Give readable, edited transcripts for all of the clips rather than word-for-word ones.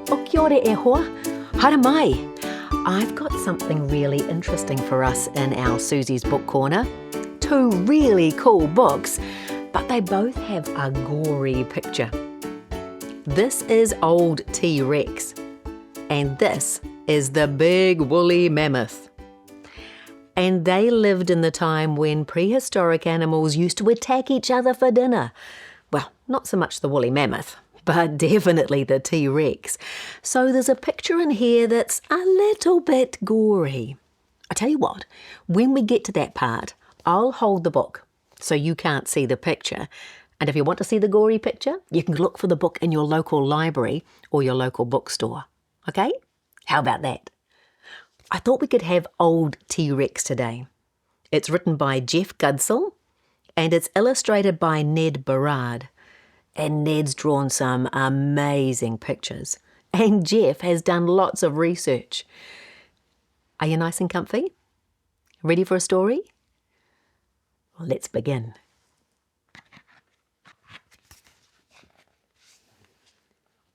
O kia ora e hoa. Haere mai. I've got something really interesting for us in our Suzy's Book Corner. 2 really cool books, but they both have a gory picture. This is old T-Rex, and this is the big woolly mammoth. And they lived in the time when prehistoric animals used to attack each other for dinner. Well, not so much the woolly mammoth, but definitely the T-Rex. So there's a picture in here that's a little bit gory. I tell you what, when we get to that part, I'll hold the book so you can't see the picture. And if you want to see the gory picture, you can look for the book in your local library or your local bookstore. Okay? How about that? I thought we could have Old T-Rex today. It's written by Geoff Gudsell and it's illustrated by Ned Barraud. And Ned's drawn some amazing pictures. And Geoff has done lots of research. Are you nice and comfy? Ready for a story? Well, let's begin.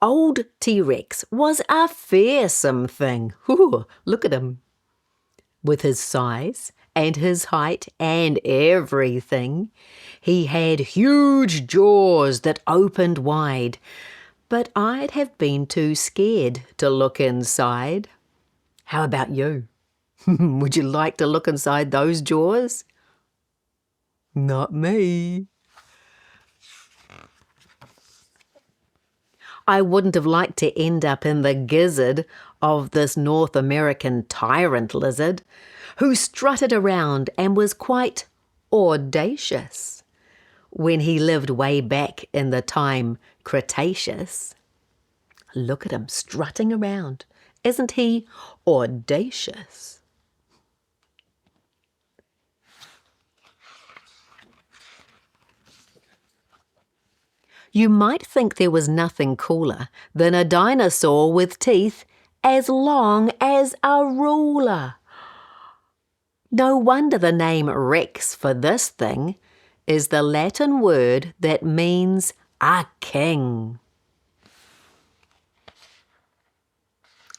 Old T-Rex was a fearsome thing. Ooh, look at him. With his size and his height and everything, he had huge jaws that opened wide. But I'd have been too scared to look inside. How about you? Would you like to look inside those jaws? Not me. I wouldn't have liked to end up in the gizzard of this North American tyrant lizard who strutted around and was quite audacious when he lived way back in the time Cretaceous. Look at him strutting around. Isn't he audacious? You might think there was nothing cooler than a dinosaur with teeth as long as a ruler. No wonder the name Rex for this thing is the Latin word that means a king.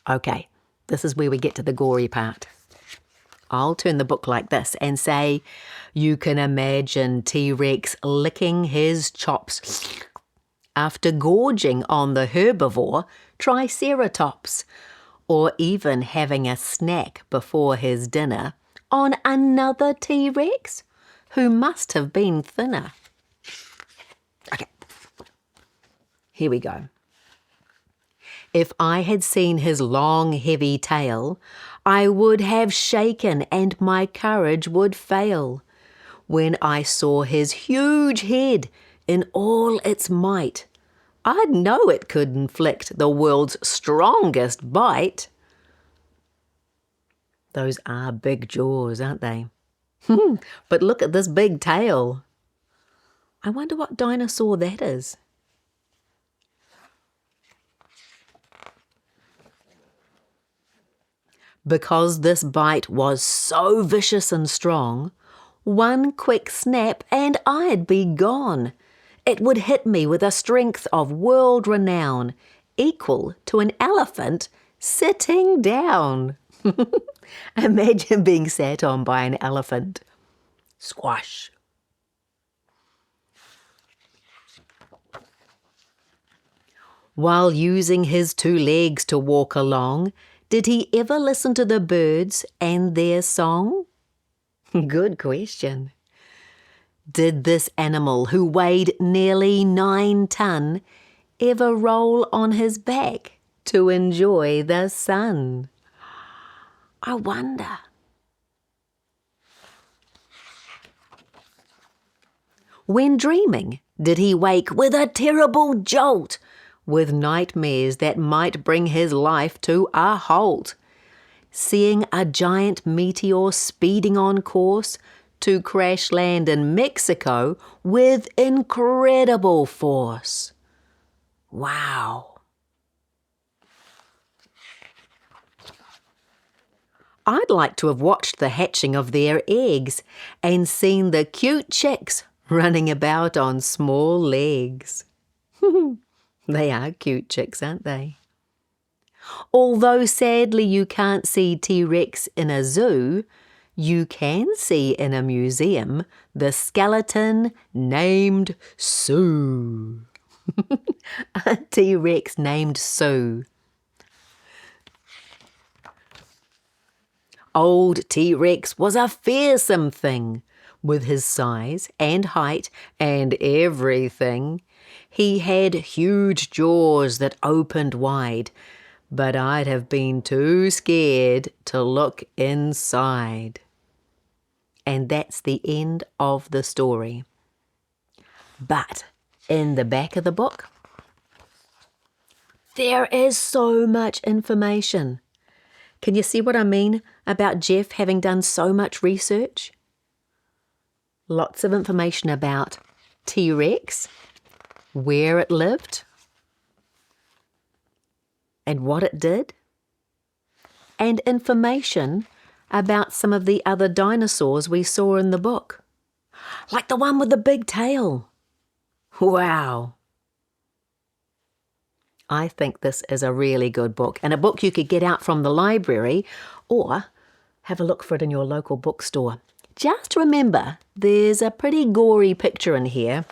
Okay, this is where we get to the gory part. I'll turn the book like this and say, you can imagine T-Rex licking his chops after gorging on the herbivore Triceratops, or even having a snack before his dinner on another T-Rex who must have been thinner. Okay, here we go. If I had seen his long, heavy tail, I would have shaken and my courage would fail. When I saw his huge head in all its might, I'd know it could inflict the world's strongest bite. Those are big jaws, aren't they? But look at this big tail. I wonder what dinosaur that is. Because this bite was so vicious and strong, one quick snap and I'd be gone. It would hit me with a strength of world renown, equal to an elephant sitting down. Imagine being sat on by an elephant. Squash. While using his 2 legs to walk along, did he ever listen to the birds and their song? Good question. Did this animal, who weighed nearly 9 ton, ever roll on his back to enjoy the sun? I wonder. When dreaming, did he wake with a terrible jolt, with nightmares that might bring his life to a halt? Seeing a giant meteor speeding on course to crash land in Mexico with incredible force. Wow. I'd like to have watched the hatching of their eggs and seen the cute chicks running about on small legs. They are cute chicks, aren't they? Although sadly you can't see T-Rex in a zoo, you can see in a museum the skeleton named Sue. A T-Rex named Sue. Old T-Rex was a fearsome thing. With his size and height and everything, he had huge jaws that opened wide, but I'd have been too scared to look inside. And that's the end of the story. But in the back of the book, there is so much information. Can you see what I mean about Geoff having done so much research? Lots of information about T-Rex, where it lived, and what it did, and information about some of the other dinosaurs we saw in the book, like the one with the big tail. Wow! I think this is a really good book, and a book you could get out from the library or have a look for it in your local bookstore. Just remember, there's a pretty gory picture in here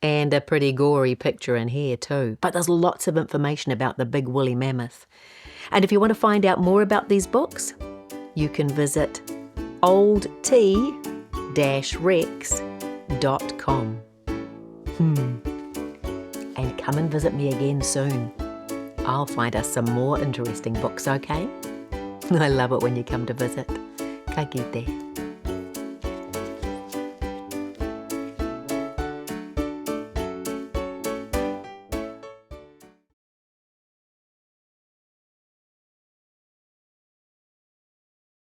and a pretty gory picture in here too. But there's lots of information about the big woolly mammoth. And if you want to find out more about these books, you can visit oldT-rex.com. And come and visit me again soon. I'll find us some more interesting books, okay? I love it when you come to visit. Ka kite.